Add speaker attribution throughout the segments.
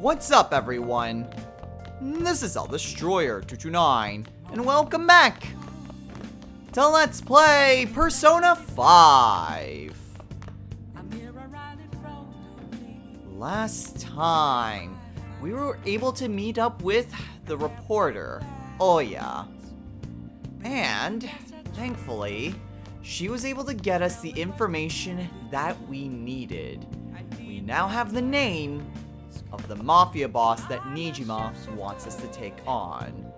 Speaker 1: What's up, everyone? This is Destroyer229, and welcome back to Let's Play Persona 5. Last time, we were able to meet up with the reporter, Oya. And, thankfully, she was able to get us the information that we needed. We now have the name of the mafia boss that Nijima wants us to take on,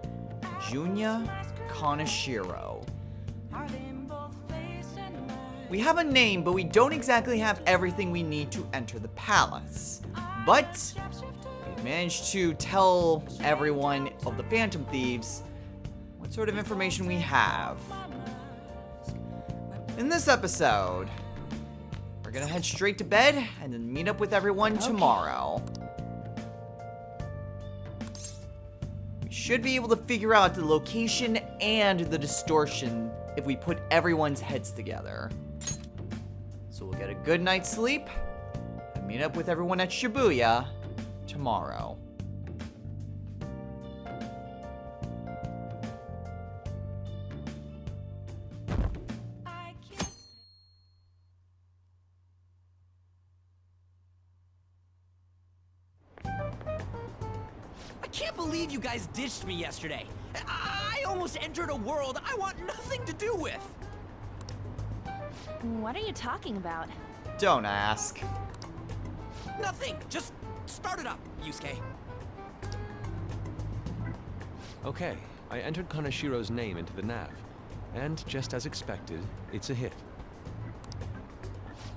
Speaker 1: Junya Kaneshiro. We have a name, but we don't exactly have everything we need to enter the palace. But we've managed to tell everyone of the Phantom Thieves what sort of information we have. In this episode, we're gonna head straight to bed and then meet up with everyone tomorrow. We should be able to figure out the location and the distortion if we put everyone's heads together. So we'll get a good night's sleep and meet up with everyone at Shibuya tomorrow.
Speaker 2: I can't believe you guys ditched me yesterday. I almost entered a world I want nothing to do with.
Speaker 3: What are you talking about?
Speaker 1: Don't ask.
Speaker 2: Nothing. Just start it up, Yusuke.
Speaker 4: Okay, I entered Kaneshiro's name into the nav, and just as expected, it's a hit.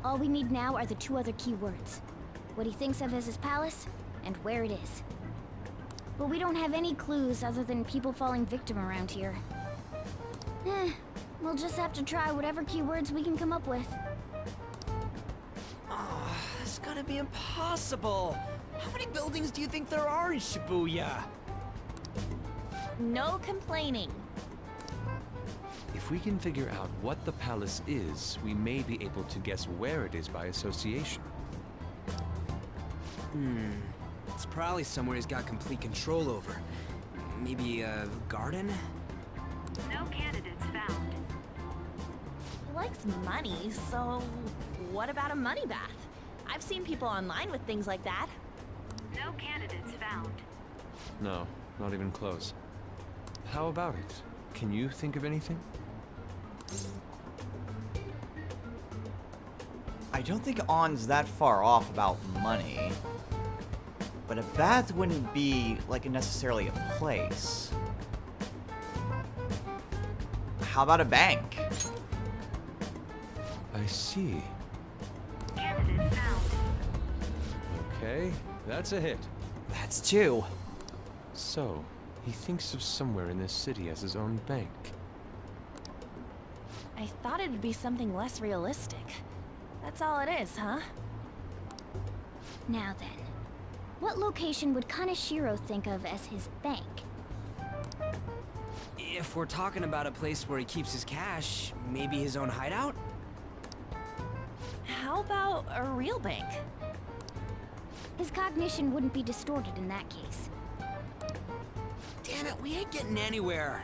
Speaker 5: All we need now are the two other keywords. What he thinks of as his palace, and where it is. But we don't have any clues other than people falling victim around here. We'll just have to try whatever keywords we can come up with.
Speaker 2: Oh, it's gonna be impossible. How many buildings do you think there are in Shibuya?
Speaker 3: No complaining.
Speaker 4: If we can figure out what the palace is, we may be able to guess where it is by association.
Speaker 2: It's probably somewhere he's got complete control over. Maybe a garden?
Speaker 6: No candidates found.
Speaker 3: He likes money, so what about a money bath? I've seen people online with things like that.
Speaker 6: No candidates found.
Speaker 4: No, not even close. How about it? Can you think of anything?
Speaker 1: I don't think On's that far off about money. But a bath wouldn't be, necessarily a place. How about a bank?
Speaker 4: I see.
Speaker 6: Candidate found.
Speaker 4: Okay, that's a hit.
Speaker 1: That's two.
Speaker 4: So, he thinks of somewhere in this city as his own bank.
Speaker 3: I thought it'd be something less realistic. That's all it is, huh?
Speaker 5: Now then, what location would Kaneshiro think of as his bank?
Speaker 2: If we're talking about a place where he keeps his cash, maybe his own hideout?
Speaker 3: How about a real bank?
Speaker 5: His cognition wouldn't be distorted in that case.
Speaker 2: Damn it, we ain't getting anywhere.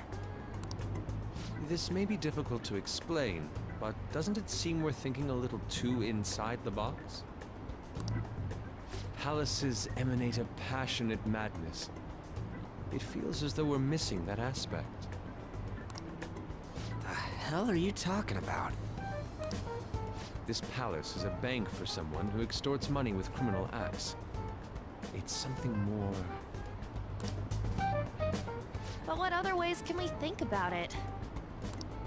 Speaker 4: This may be difficult to explain, but doesn't it seem we're thinking a little too inside the box? Palaces emanate a passionate madness. It feels as though we're missing that aspect.
Speaker 2: The hell are you talking about?
Speaker 4: This palace is a bank for someone who extorts money with criminal acts. It's something more...
Speaker 3: But what other ways can we think about it?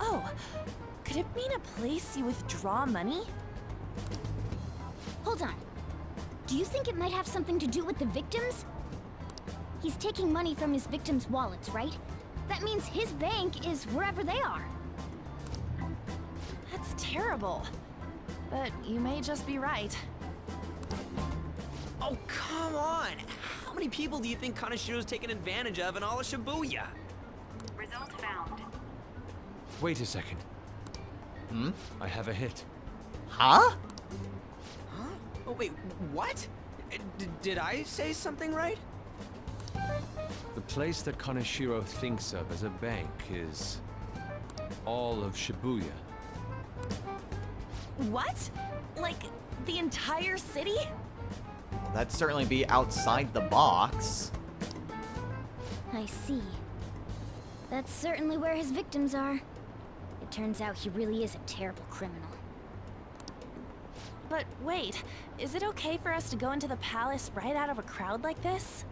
Speaker 3: Oh, could it mean a place you withdraw money?
Speaker 5: Hold on. Do you think it might have something to do with the victims? He's taking money from his victims' wallets, right? That means his bank is wherever they are.
Speaker 3: That's terrible. But you may just be right.
Speaker 2: Oh, come on! How many people do you think Kaneshiro's taken advantage of in all of Shibuya?
Speaker 6: Result found.
Speaker 4: Wait a second. I have a hit.
Speaker 1: Huh?
Speaker 2: Huh? Oh, wait, what? Did I say something right?
Speaker 4: The place that Kaneshiro thinks of as a bank is all of Shibuya.
Speaker 3: What? Like, the entire city?
Speaker 1: Well, that'd certainly be outside the box.
Speaker 5: I see. That's certainly where his victims are. It turns out he really is a terrible criminal.
Speaker 3: But wait, is it okay for us to go into the palace right out of a crowd like this?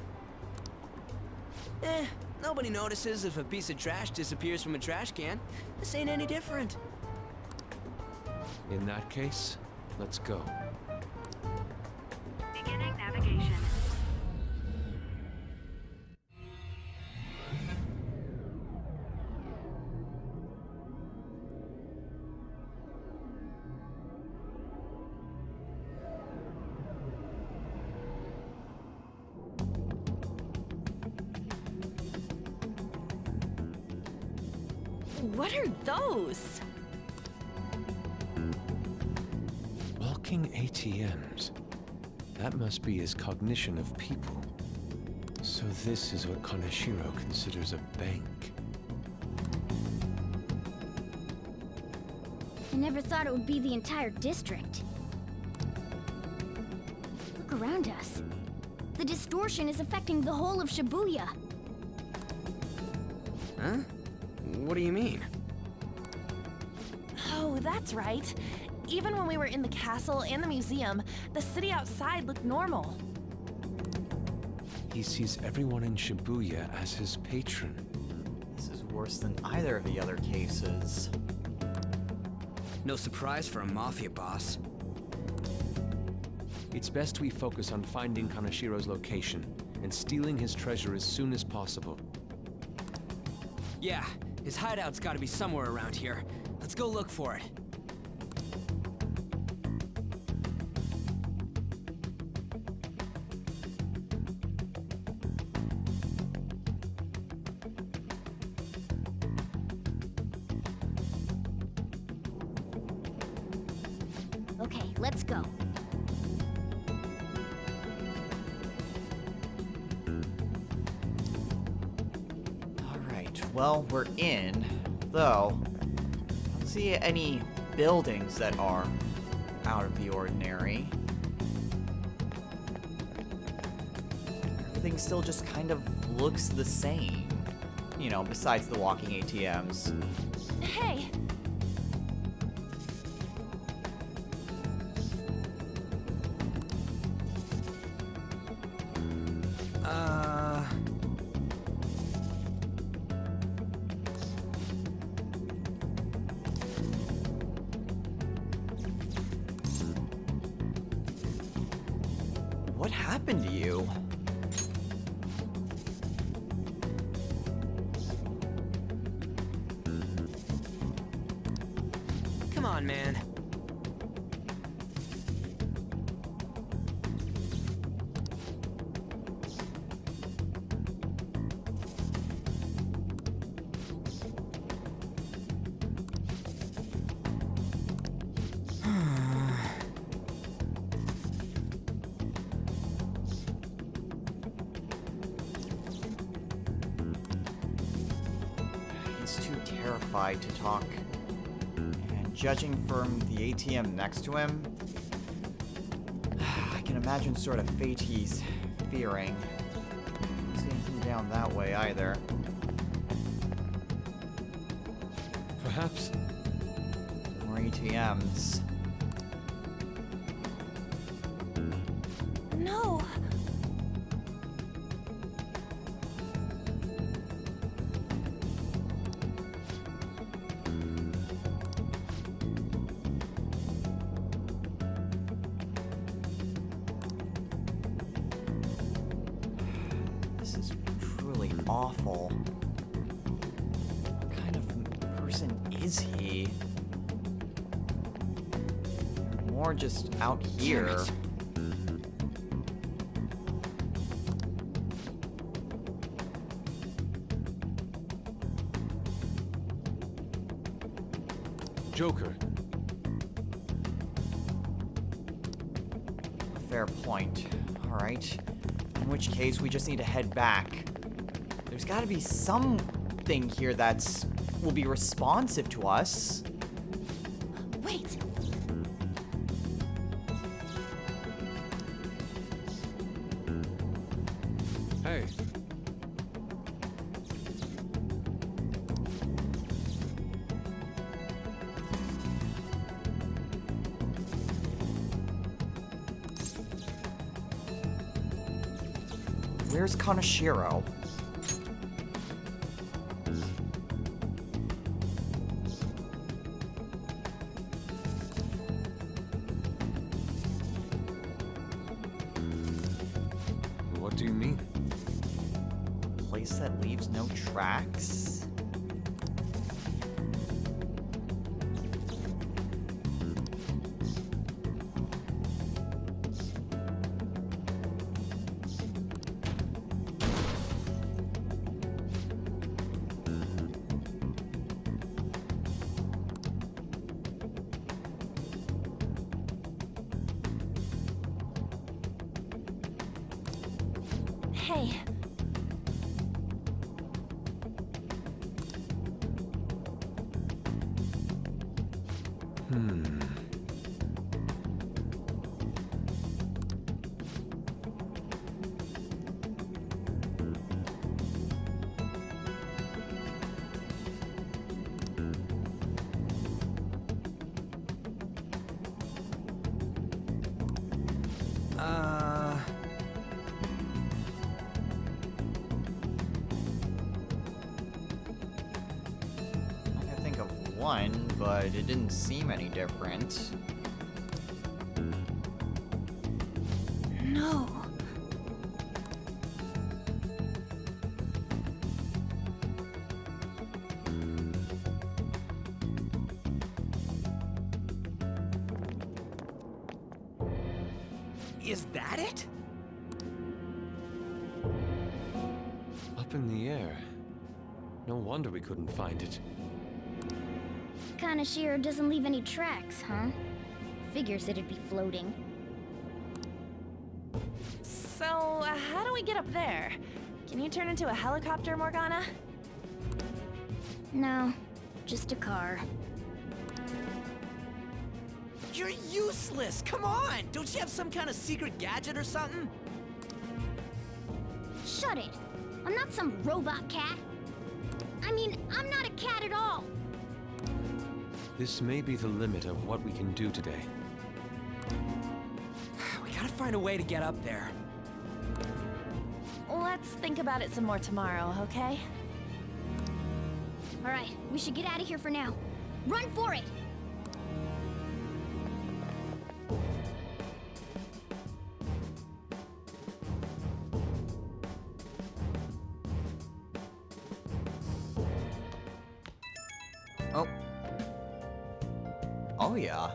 Speaker 2: Nobody notices if a piece of trash disappears from a trash can. This ain't any different.
Speaker 4: In that case, let's go.
Speaker 6: Beginning navigation.
Speaker 3: What are those?
Speaker 4: Walking ATMs. That must be his cognition of people. So this is what Kaneshiro considers a bank.
Speaker 5: I never thought it would be the entire district. Look around us. The distortion is affecting the whole of Shibuya.
Speaker 2: Huh? What do you mean?
Speaker 3: Oh, that's right. Even when we were in the castle and the museum, the city outside looked normal.
Speaker 4: He sees everyone in Shibuya as his patron.
Speaker 1: This is worse than either of the other cases.
Speaker 2: No surprise for a mafia boss.
Speaker 4: It's best we focus on finding Kaneshiro's location and stealing his treasure as soon as possible.
Speaker 2: Yeah, his hideout's gotta be somewhere around here. Let's go look for it.
Speaker 5: Okay, let's go.
Speaker 1: Alright, well, we're in. Though, I don't see any buildings that are out of the ordinary. Everything still just kind of looks the same. You know, besides the walking ATMs.
Speaker 3: Hey,
Speaker 1: What happened to you?
Speaker 2: Come on, man.
Speaker 1: He's too terrified to talk. And judging from the ATM next to him, I can imagine sort of fate he's fearing. Don't see anything down that way either.
Speaker 4: Perhaps
Speaker 1: More ATMs.
Speaker 3: no.
Speaker 1: This is truly awful. What kind of person is he? More just out here.
Speaker 4: Joker.
Speaker 1: Fair point. Alright. In which case, we just need to head back. There's gotta be something here that's will be responsive to us.
Speaker 3: Wait.
Speaker 4: Hey.
Speaker 1: Where's Kanashiro?
Speaker 4: What do you mean?
Speaker 1: Place that leaves no tracks?
Speaker 3: Hey.
Speaker 1: I can think of one, but it didn't seem any different.
Speaker 3: No.
Speaker 2: Is that it?
Speaker 4: Up in the air. No wonder we couldn't find it.
Speaker 5: Kanashiro doesn't leave any tracks, huh? Figures it'd be floating.
Speaker 3: So, how do we get up there? Can you turn into a helicopter, Morgana?
Speaker 5: No, just a car.
Speaker 2: You're useless! Come on! Don't you have some kind of secret gadget or something?
Speaker 5: Shut it! I'm not some robot cat. I mean, I'm not a cat at all.
Speaker 4: This may be the limit of what we can do today.
Speaker 2: We gotta find a way to get up there.
Speaker 3: Let's think about it some more tomorrow, okay?
Speaker 5: All right, we should get out of here for now. Run for it!
Speaker 1: Oh. Oh yeah.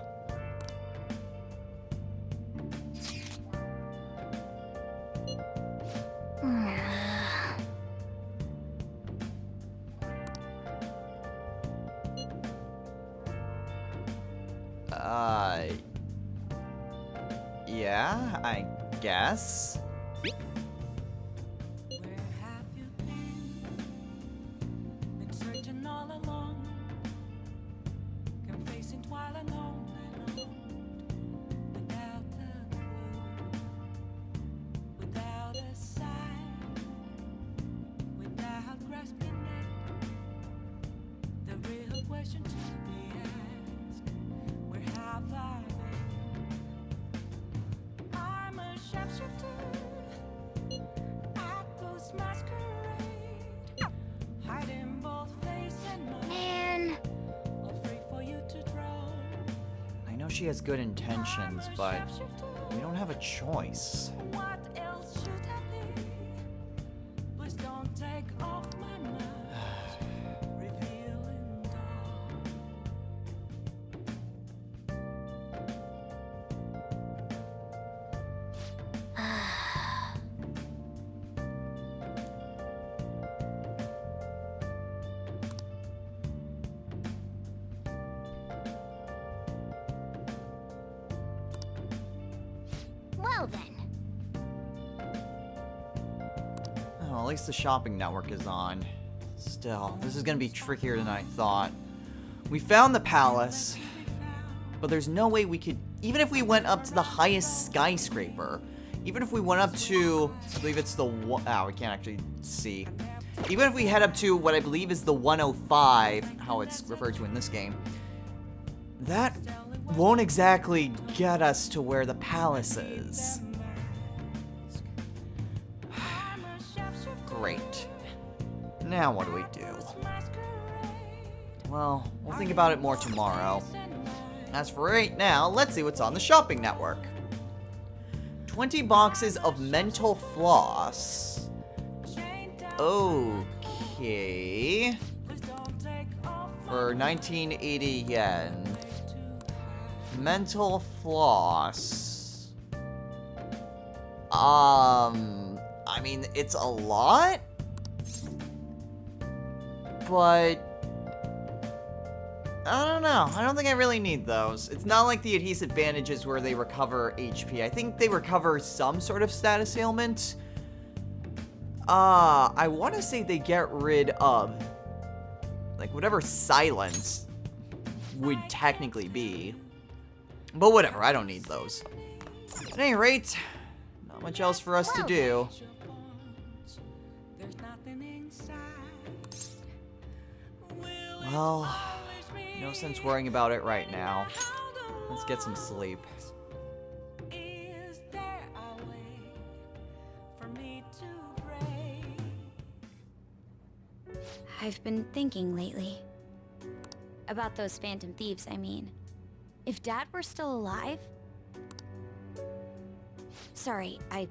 Speaker 1: Yeah, I guess.
Speaker 7: Where have you been? Been searching all along, confessing while alone and on, without a clue, without a sign, without grasping it. The real question to be asked: where have I been? I'm a sharpshooter, I ghost masquerade, hiding both face and mind,
Speaker 5: Man,
Speaker 7: afraid for you to draw.
Speaker 1: I know she has good intentions,
Speaker 7: I'm a
Speaker 1: but
Speaker 7: sharpshooter.
Speaker 1: we don't have a choice.
Speaker 7: What else should I be? Please don't take off my mask, revealing dawn.
Speaker 5: well then.
Speaker 1: Well, at least the shopping network is on. Still, this is gonna be trickier than I thought. We found the palace, but there's no way we could, even if we went up to the highest skyscraper, even if we went up to, I believe it's the one, we can't actually see. Even if we head up to what I believe is the 105, how it's referred to in this game, that won't exactly get us to where the palace is. Great. Now what do we do? Well, we'll think about it more tomorrow. As for right now, let's see what's on the shopping network. 20 boxes of mental floss. Okay. For 1980 yen. Mental floss. I mean, it's a lot, but I don't know. I don't think I really need those. It's not like the adhesive bandages where they recover HP. I think they recover some sort of status ailment. I want to say they get rid of, like, whatever silence would technically be. But whatever, I don't need those. At any rate, not much else for us to do. Well, no sense worrying about it right now. Let's get some sleep.
Speaker 5: I've been thinking lately. About those phantom thieves, I mean. If Dad were still alive... Sorry, I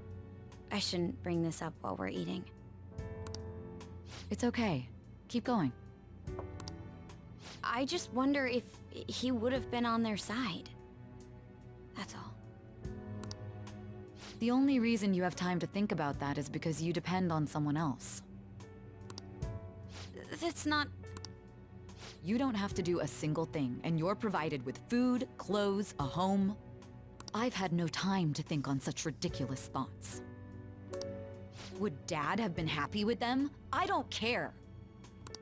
Speaker 5: shouldn't bring this up while we're eating.
Speaker 8: It's okay. Keep going.
Speaker 5: I just wonder if he would have been on their side. That's all.
Speaker 8: The only reason you have time to think about that is because you depend on someone else.
Speaker 5: That's not...
Speaker 8: You don't have to do a single thing, and you're provided with food, clothes, a home. I've had no time to think on such ridiculous thoughts. Would Dad have been happy with them? I don't care.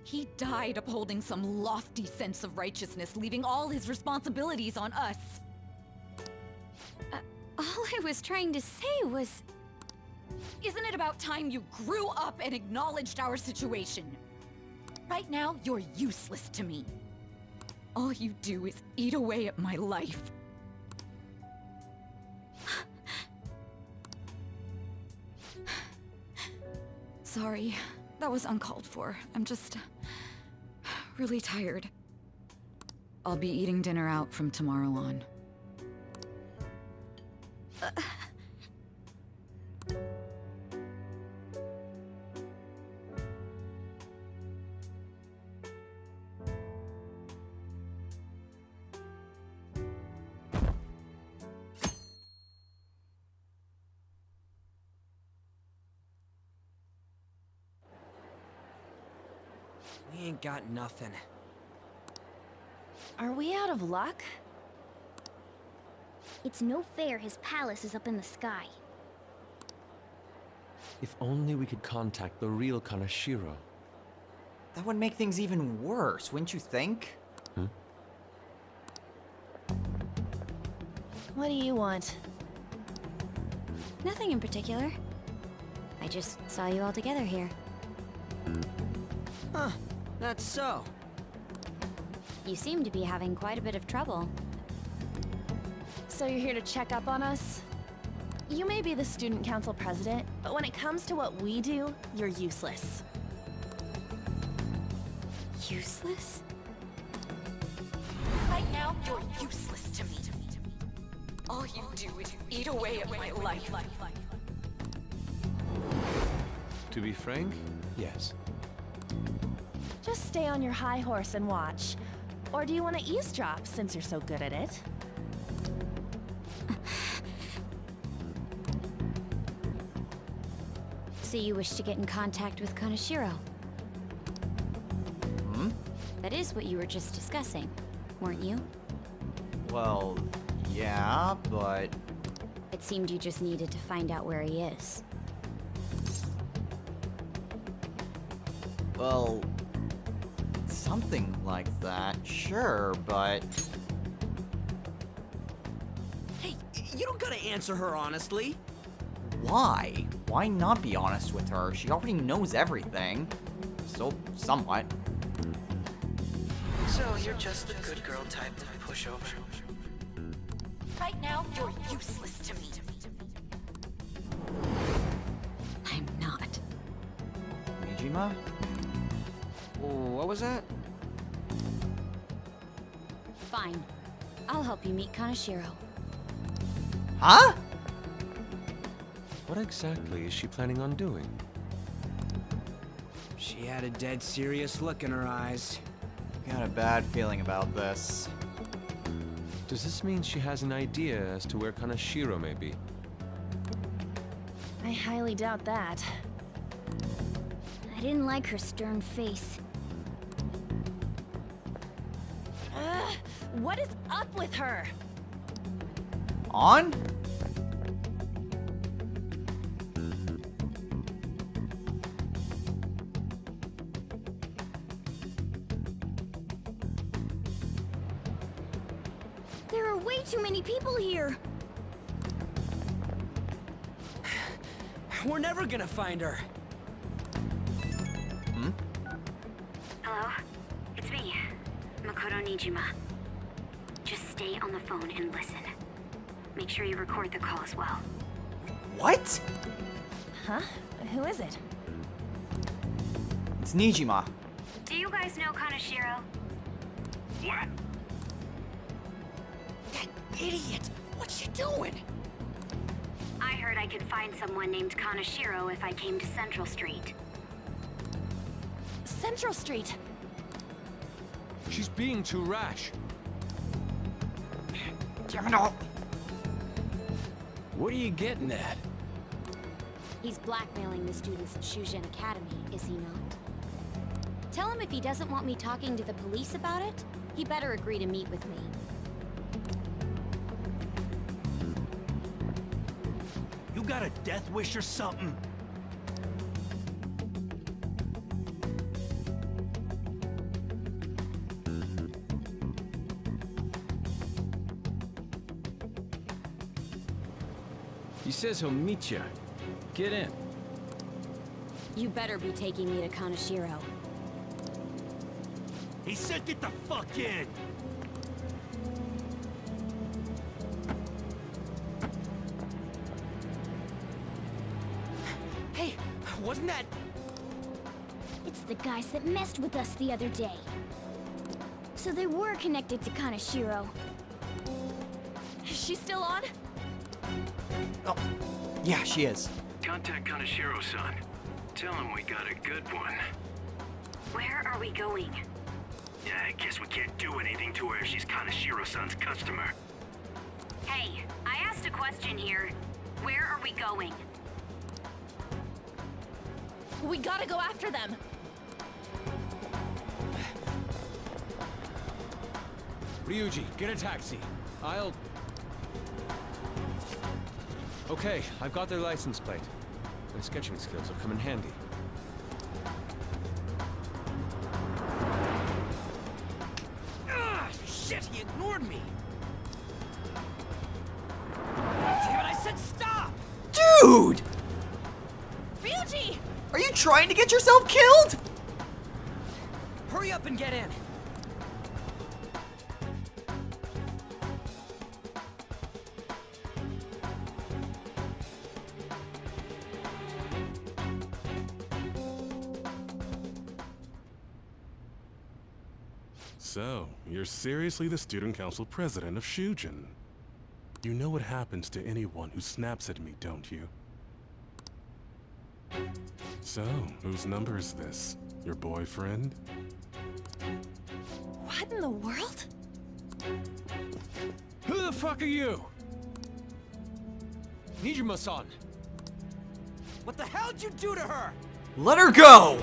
Speaker 8: He died upholding some lofty sense of righteousness, leaving all his responsibilities on us.
Speaker 5: All I was trying to say was...
Speaker 8: Isn't it about time you grew up and acknowledged our situation? Right now, you're useless to me. All you do is eat away at my life. Sorry, that was uncalled for. I'm just... really tired. I'll be eating dinner out from tomorrow on.
Speaker 2: We ain't got nothing.
Speaker 3: Are we out of luck?
Speaker 5: It's no fair his palace is up in the sky.
Speaker 4: If only we could contact the real Kaneshiro.
Speaker 1: That would make things even worse, wouldn't you think?
Speaker 3: What do you want?
Speaker 5: Nothing in particular. I just saw you all together here.
Speaker 2: Huh, that's so.
Speaker 5: You seem to be having quite a bit of trouble.
Speaker 3: So you're here to check up on us? You may be the student council president, but when it comes to what we do, you're useless.
Speaker 5: Useless?
Speaker 8: Right now, you're useless to me. All you do is eat away at my life.
Speaker 4: To be frank, yes.
Speaker 3: Just stay on your high horse and watch. Or do you want to eavesdrop since you're so good at it?
Speaker 5: So you wish to get in contact with Kaneshiro? That is what you were just discussing, weren't you?
Speaker 1: Well, yeah, but...
Speaker 5: It seemed you just needed to find out where he is.
Speaker 1: Well, something like that, sure, but...
Speaker 2: Hey, you don't gotta answer her honestly.
Speaker 1: Why? Why not be honest with her? She already knows everything. So, somewhat.
Speaker 9: So you're just the good girl type to push over.
Speaker 8: Right now, you're useless to me. I'm not.
Speaker 1: Nijima?
Speaker 2: What was that?
Speaker 5: Fine. I'll help you meet Kanashiro.
Speaker 1: Huh?
Speaker 4: What exactly is she planning on doing?
Speaker 2: She had a dead serious look in her eyes.
Speaker 1: Got a bad feeling about this.
Speaker 4: Does this mean she has an idea as to where Kanashiro may be?
Speaker 3: I highly doubt that.
Speaker 5: I didn't like her stern face.
Speaker 3: What is up with her?
Speaker 1: On?
Speaker 5: There are way too many people here.
Speaker 2: We're never gonna find her.
Speaker 6: Hello? It's me, Makoto Nijima. Just stay on the phone and listen. Make sure you record the call as well.
Speaker 1: What?
Speaker 3: Huh? Who is it?
Speaker 1: It's Nijima.
Speaker 6: Do you guys know Kanashiro?
Speaker 2: What? That idiot! What's she doing?
Speaker 6: I heard I could find someone named Kanashiro if I came to Central Street.
Speaker 3: Central Street.
Speaker 4: She's being too rash.
Speaker 2: What are you getting at?
Speaker 5: He's blackmailing the students at Shujin Academy, is he not? Tell him if he doesn't want me talking to the police about it, he better agree to meet with me.
Speaker 2: You got a death wish or something?
Speaker 10: He says he'll meet you. Get in.
Speaker 5: You better be taking me to Kanashiro.
Speaker 2: He said get the fuck in! Hey, wasn't that...
Speaker 5: It's the guys that messed with us the other day. So they were connected to Kanashiro.
Speaker 3: Is she still on?
Speaker 1: Oh, yeah, she is.
Speaker 11: Contact Kanashiro-san. Tell him we got a good one.
Speaker 6: Where are we going?
Speaker 11: Yeah, I guess we can't do anything to her if she's Kanashiro-san's customer.
Speaker 6: Hey, I asked a question here. Where are we going?
Speaker 3: We gotta go after them.
Speaker 4: Ryuji, get a taxi. I'll... Okay, I've got their license plate. My sketching skills will come in handy.
Speaker 2: Ah, shit, he ignored me! Damn it, I said stop!
Speaker 1: Dude!
Speaker 3: Ryuji!
Speaker 1: Are you trying to get yourself killed?
Speaker 2: Hurry up and get in!
Speaker 12: So, you're seriously the student council president of Shujin. You know what happens to anyone who snaps at me, don't you? So, whose number is this? Your boyfriend?
Speaker 3: What in the world?
Speaker 4: Who the fuck are you? Nijima-san.
Speaker 2: What the hell'd you do to her?
Speaker 1: Let her go!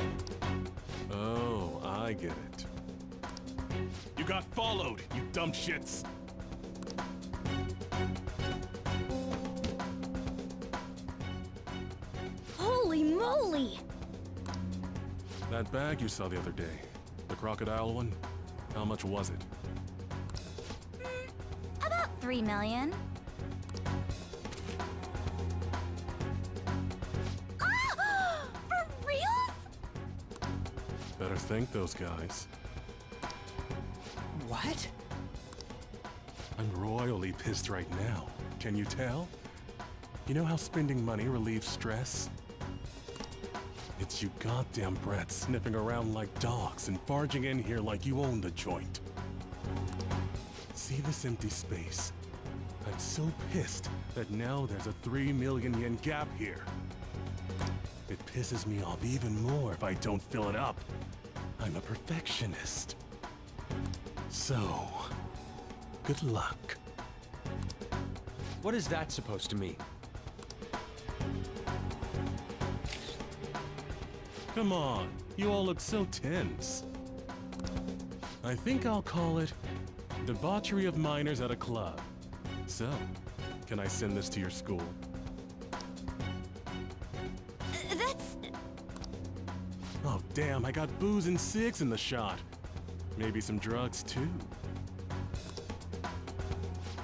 Speaker 12: Oh, I get it. You got followed, you dumb shits!
Speaker 5: Holy moly!
Speaker 12: That bag you saw the other day, the crocodile one, how much was it?
Speaker 5: About 3 million. Ah! For reals?
Speaker 12: Better thank those guys.
Speaker 1: What?
Speaker 12: I'm royally pissed right now. Can you tell? You know how spending money relieves stress? It's you goddamn brats sniffing around like dogs and barging in here like you own the joint. See this empty space? I'm so pissed that now there's a 3 million yen gap here. It pisses me off even more if I don't fill it up. I'm a perfectionist. So, good luck.
Speaker 4: What is that supposed to mean?
Speaker 12: Come on, you all look so tense. I think I'll call it debauchery of minors at a club. So, can I send this to your school?
Speaker 5: That's...
Speaker 12: Oh damn, I got booze and cigs in the shot. Maybe some drugs too.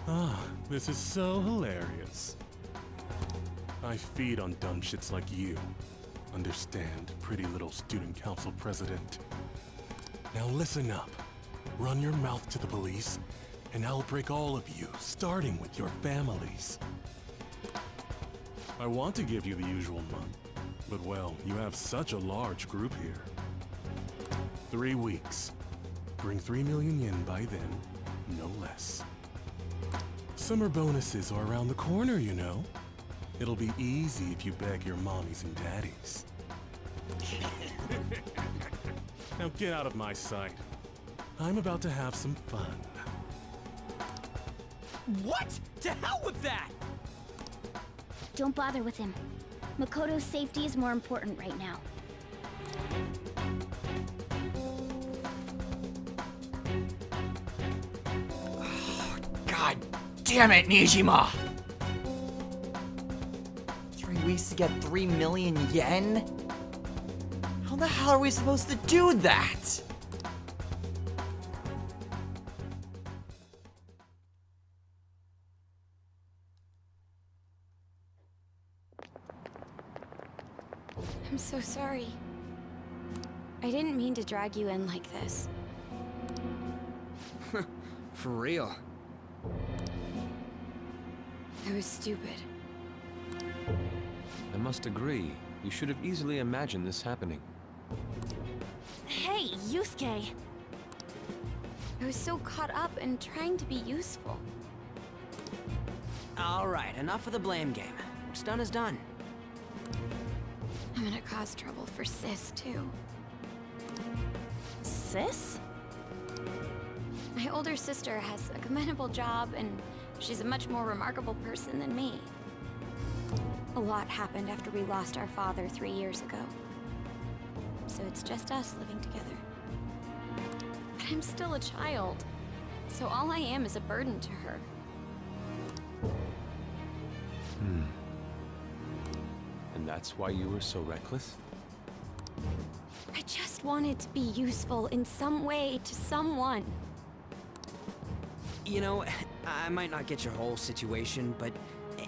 Speaker 12: Ah, this is so hilarious. I feed on dumb shits like you. Understand, pretty little student council president. Now listen up. Run your mouth to the police, and I'll break all of you, starting with your families. I want to give you the usual month, but well, you have such a large group here. 3 weeks. Bring 3 million yen by then, no less. Summer bonuses are around the corner, you know. It'll be easy if you beg your mommies and daddies. Now get out of my sight. I'm about to have some fun.
Speaker 2: What? To hell with that!
Speaker 5: Don't bother with him. Makoto's safety is more important right now.
Speaker 1: God damn it, Nijima! 3 weeks to get 3 million yen? How the hell are we supposed to do that?
Speaker 6: I'm so sorry. I didn't mean to drag you in like this.
Speaker 2: For real.
Speaker 6: I was stupid.
Speaker 4: I must agree. You should have easily imagined this happening.
Speaker 3: Hey, Yusuke!
Speaker 6: I was so caught up in trying to be useful.
Speaker 2: Alright, enough of the blame game. What's done is done.
Speaker 6: I'm gonna cause trouble for Sis, too.
Speaker 3: Sis?
Speaker 6: My older sister has a commendable job, and she's a much more remarkable person than me. A lot happened after we lost our father 3 years ago. So it's just us living together. But I'm still a child, so all I am is a burden to her.
Speaker 4: And that's why you were so reckless?
Speaker 6: I just wanted to be useful in some way to someone.
Speaker 2: You know, I might not get your whole situation, but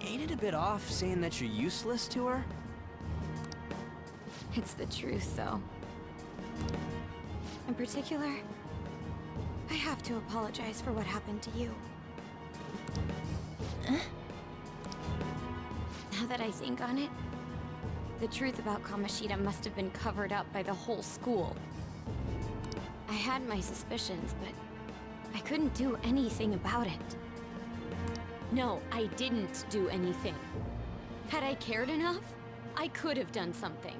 Speaker 2: ain't it a bit off saying that you're useless to her?
Speaker 6: It's the truth, though. In particular, I have to apologize for what happened to you. Now that I think on it, the truth about Kamoshida must have been covered up by the whole school. I had my suspicions, but I couldn't do anything about it. No, I didn't do anything. Had I cared enough, I could have done something.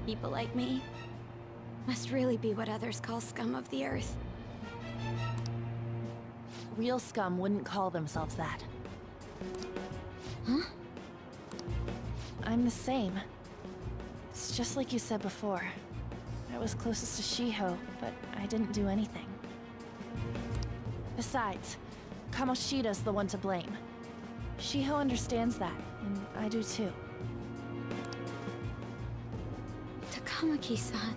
Speaker 6: People like me must really be what others call scum of the earth.
Speaker 3: Real scum wouldn't call themselves that.
Speaker 6: Huh?
Speaker 3: I'm the same. It's just like you said before. I was closest to Shiho, but I didn't do anything. Besides, Kamoshida's the one to blame. Shiho understands that, and I do too.
Speaker 6: Takamaki-san.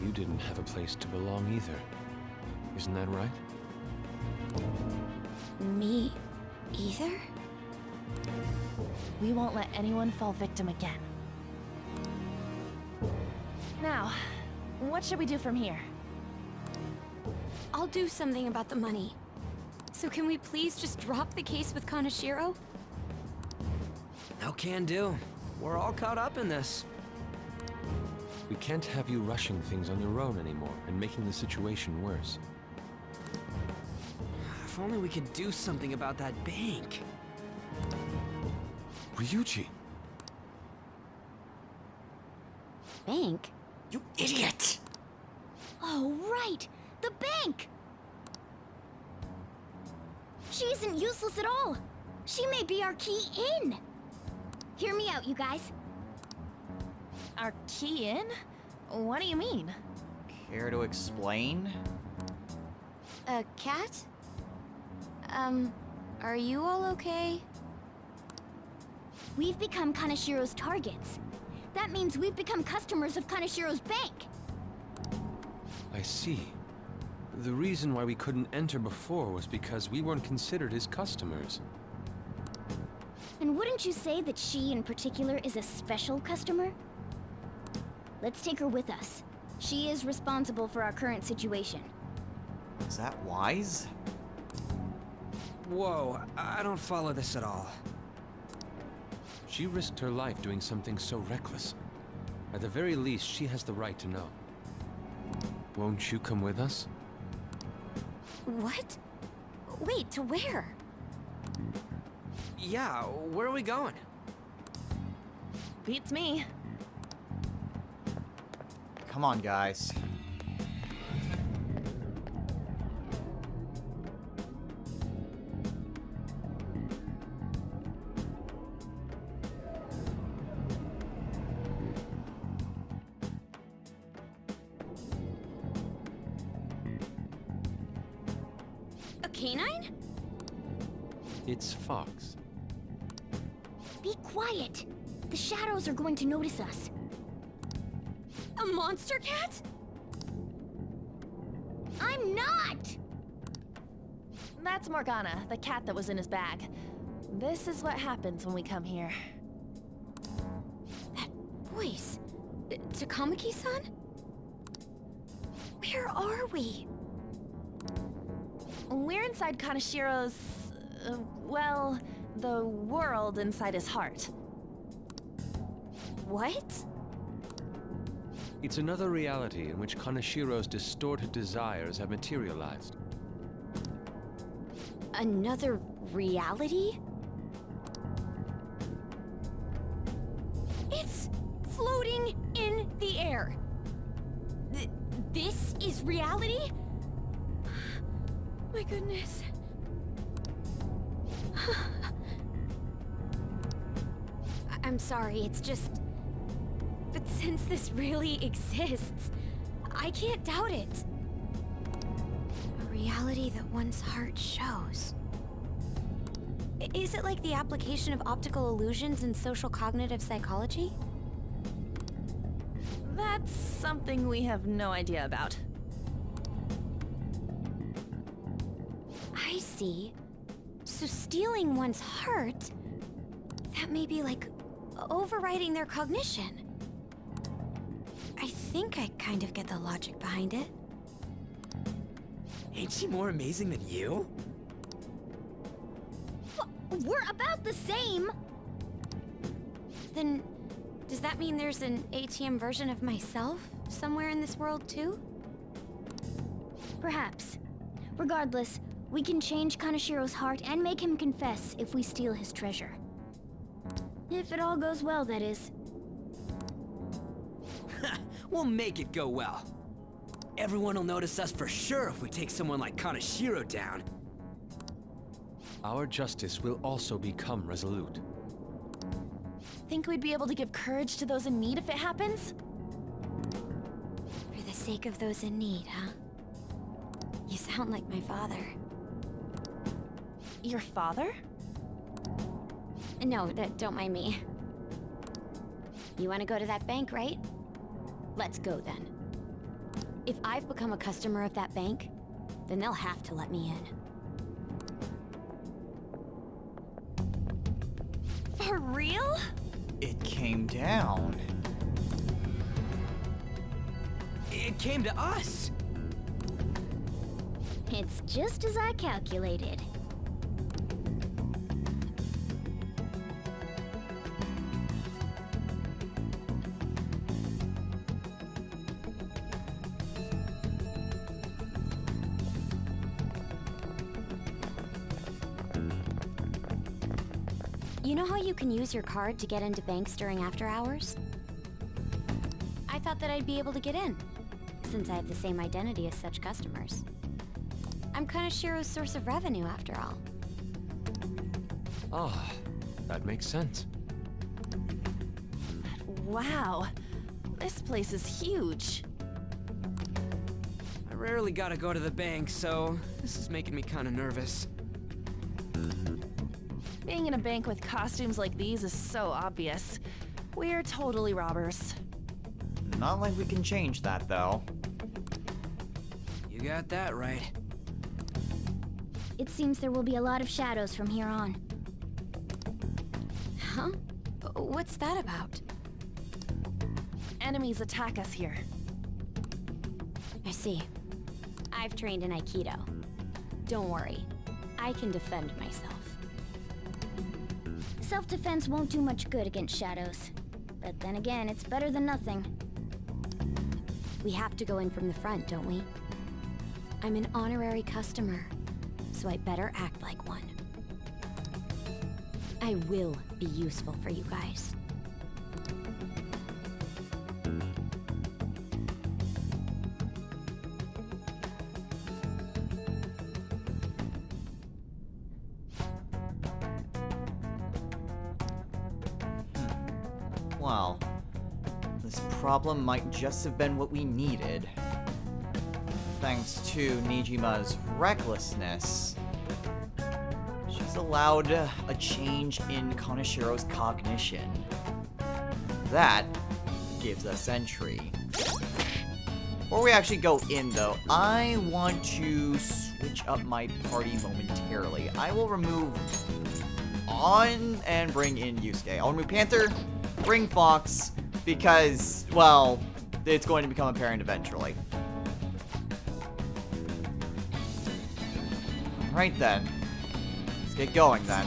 Speaker 4: You didn't have a place to belong either. Isn't that right?
Speaker 6: Me either?
Speaker 3: We won't let anyone fall victim again. Now, what should we do from here?
Speaker 6: I'll do something about the money. So can we please just drop the case with Kaneshiro?
Speaker 2: No can do. We're all caught up in this.
Speaker 4: We can't have you rushing things on your own anymore and making the situation worse.
Speaker 2: If only we could do something about that bank.
Speaker 4: Ryuji!
Speaker 5: Bank?
Speaker 2: You idiot!
Speaker 5: Oh, right! The bank! She isn't useless at all! She may be our key in! Hear me out, you guys.
Speaker 3: Our key in? What do you mean?
Speaker 1: Care to explain?
Speaker 6: A cat? Are you all okay?
Speaker 5: We've become Kaneshiro's targets. That means we've become customers of Kaneshiro's bank.
Speaker 4: I see. The reason why we couldn't enter before was because we weren't considered his customers.
Speaker 5: And wouldn't you say that she in particular is a special customer? Let's take her with us. She is responsible for our current situation.
Speaker 1: Is that wise?
Speaker 2: Whoa, I don't follow this at all.
Speaker 4: She risked her life doing something so reckless. At the very least, she has the right to know. Won't you come with us?
Speaker 6: What? Wait, to where?
Speaker 2: Yeah, where are we going?
Speaker 3: Beats me.
Speaker 1: Come on, guys.
Speaker 6: A canine?
Speaker 4: It's Fox.
Speaker 5: Be quiet! The shadows are going to notice us.
Speaker 6: A monster cat?
Speaker 5: I'm not!
Speaker 3: That's Morgana, the cat that was in his bag. This is what happens when we come here.
Speaker 6: That voice. Takamaki-san? Where are we?
Speaker 3: We're inside Kaneshiro's... well, the world inside his heart.
Speaker 6: What?
Speaker 4: It's another reality in which Kaneshiro's distorted desires have materialized.
Speaker 6: Another reality? It's floating in the air. This is reality? My goodness. I'm sorry, it's just... But since this really exists, I can't doubt it. A reality that one's heart shows. Is it like the application of optical illusions in social cognitive psychology?
Speaker 3: That's something we have no idea about.
Speaker 6: I see. So stealing one's heart, that may be like overriding their cognition. I think I kind of get the logic behind it.
Speaker 2: Ain't she more amazing than you?
Speaker 5: We're about the same!
Speaker 6: Then, does that mean there's an ATM version of myself somewhere in this world too?
Speaker 5: Perhaps. Regardless, we can change Kaneshiro's heart and make him confess if we steal his treasure. If it all goes well, that is.
Speaker 2: We'll make it go well. Everyone will notice us for sure if we take someone like Kaneshiro down.
Speaker 4: Our justice will also become resolute.
Speaker 3: Think we'd be able to give courage to those in need if it happens?
Speaker 6: For the sake of those in need, huh? You sound like my father.
Speaker 3: Your father?
Speaker 6: No, don't mind me. You want to go to that bank, right? Let's go then. If I've become a customer of that bank, then they'll have to let me in.
Speaker 3: For real?
Speaker 1: It came down.
Speaker 2: It came to us.
Speaker 5: It's just as I calculated.
Speaker 6: You know how you can use your card to get into banks during after hours? I thought that I'd be able to get in, since I have the same identity as such customers. I'm Kanashiro's source of revenue, after all.
Speaker 4: Ah, that makes sense.
Speaker 3: Wow. This place is huge.
Speaker 2: I rarely gotta go to the bank, so this is making me kind of nervous.
Speaker 3: Being in a bank with costumes like these is so obvious. We're totally robbers.
Speaker 1: Not like we can change that, though.
Speaker 2: You got that right.
Speaker 5: It seems there will be a lot of shadows from here on.
Speaker 6: Huh? What's that about?
Speaker 3: Enemies attack us here.
Speaker 6: I see. I've trained in Aikido. Don't worry. I can defend myself.
Speaker 5: Self-defense won't do much good against shadows. But then again, it's better than nothing.
Speaker 6: We have to go in from the front, don't we? I'm an honorary customer, so I better act like one. I will be useful for you guys.
Speaker 1: Well, this problem might just have been what we needed. Thanks to Nijima's recklessness, she's allowed a change in Kanashiro's cognition. That gives us entry. Before we actually go in, though, I want to switch up my party momentarily. I will remove On and bring in Yusuke. I'll remove Panther, bring Fox, because, well, it's going to become apparent eventually. Alright then. Let's get going then.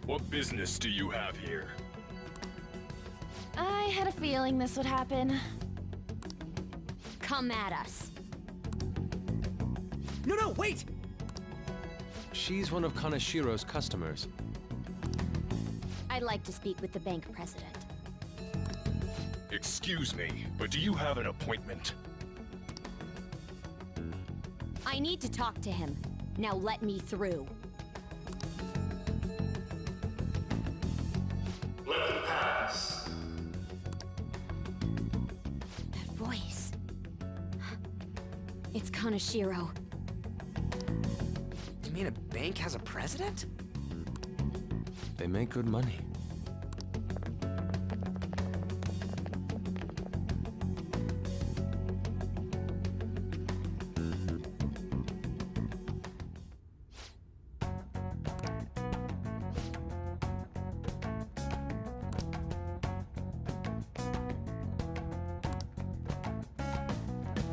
Speaker 11: What business do you have here?
Speaker 3: I had a feeling this would happen.
Speaker 6: Come at us.
Speaker 2: No, wait!
Speaker 4: She's one of Kanashiro's customers.
Speaker 6: I'd like to speak with the bank president.
Speaker 11: Excuse me, but do you have an appointment?
Speaker 6: I need to talk to him. Now let me through.
Speaker 11: Let them pass.
Speaker 6: That voice. It's Kanashiro.
Speaker 2: You mean a bank has a president?
Speaker 4: They make good money.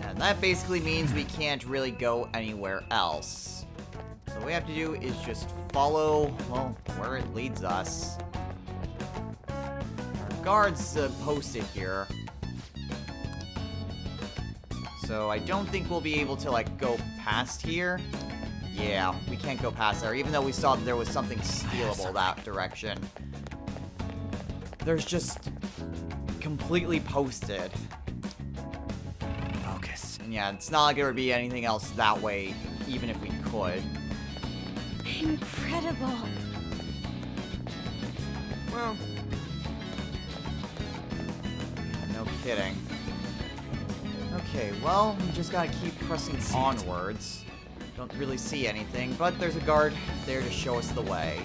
Speaker 1: And that basically means we can't really go anywhere else. So what we have to do is just follow, well, where it leads us. Our guards posted here. So I don't think we'll be able to, like, go past here. Yeah, we can't go past there, even though we saw that there was something stealable that direction. There's just completely posted.
Speaker 2: Focus.
Speaker 1: And yeah, it's not like there would be anything else that way even if we could.
Speaker 3: Incredible.
Speaker 1: Well, yeah, no kidding. Okay, well, we just gotta keep pressing onwards. Don't really see anything, but there's a guard there to show us the way.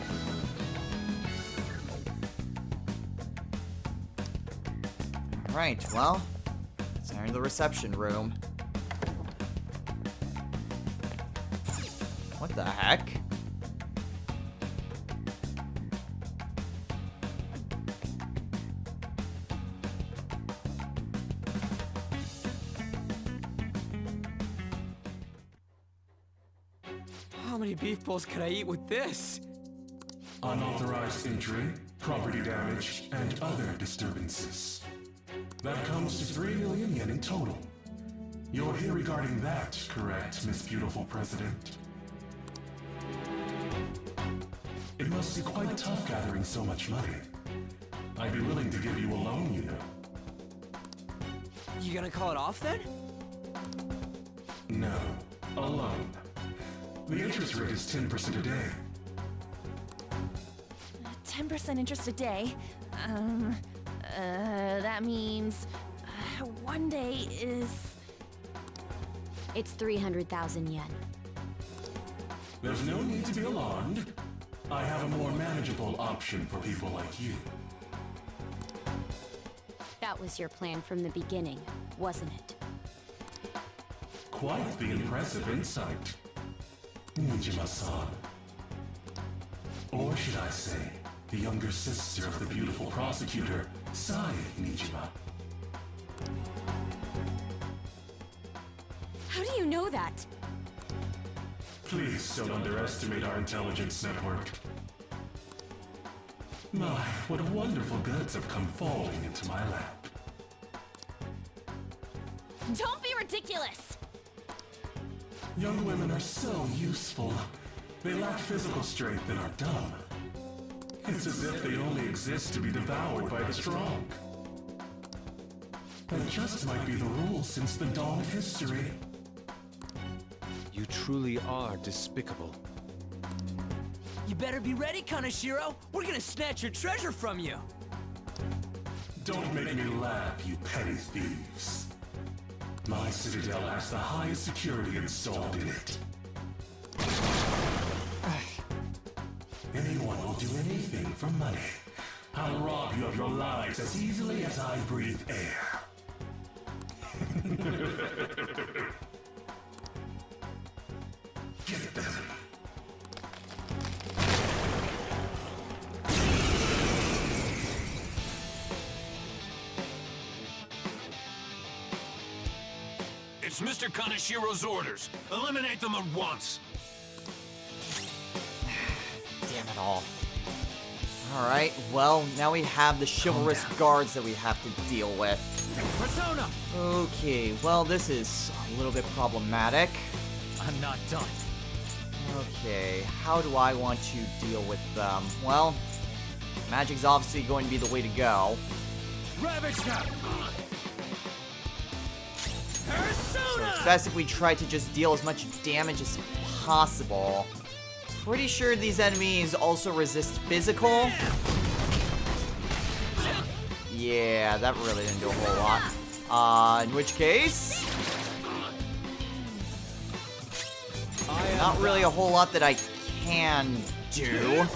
Speaker 1: Alright, well, let's enter the reception room. What the heck?
Speaker 2: How many beef bowls could I eat with this?
Speaker 12: Unauthorized entry, property damage, and other disturbances. That comes to 3 million yen in total. You're here regarding that, correct, Miss Beautiful President? It must be quite tough gathering so much money. I'd be willing to give you a loan, you know.
Speaker 2: You gonna call it off then?
Speaker 12: No, a loan. The interest rate is 10% a day.
Speaker 3: 10% interest a day. That means one day is...
Speaker 6: It's 300,000 yen.
Speaker 12: There's no need to be alarmed. I have a more manageable option for people like you.
Speaker 6: That was your plan from the beginning, wasn't it?
Speaker 12: Quite the impressive insight, Nijima-san. Or should I say, the younger sister of the beautiful prosecutor, Sae Nijima.
Speaker 6: How do you know that?
Speaker 12: Please don't underestimate our intelligence network. My, what wonderful goods have come falling into my lap.
Speaker 3: Don't be ridiculous!
Speaker 12: Young women are so useful. They lack physical strength and are dumb. It's as if they only exist to be devoured by the strong. That just might be the rule since the dawn of history.
Speaker 4: You truly are despicable.
Speaker 2: You better be ready, Kaneshiro! We're gonna snatch your treasure from you!
Speaker 12: Don't make me laugh, you petty thieves. My citadel has the highest security installed in it. Anyone will do anything for money. I'll rob you of your lives as easily as I breathe air. Get them.
Speaker 11: It's Mr. Kaneshiro's orders. Eliminate them at once.
Speaker 1: Damn it all. Alright, well, now we have the chivalrous guards that we have to deal with.
Speaker 2: Persona!
Speaker 1: Okay, well, this is a little bit problematic.
Speaker 2: I'm not done.
Speaker 1: Okay, how do I want to deal with them? Well, magic's obviously going to be the way to go.
Speaker 2: Ravage them!
Speaker 1: So it's best if we try to just deal as much damage as possible. Pretty sure these enemies also resist physical. Yeah, that really didn't do a whole lot. In which case... not really a whole lot that I can do.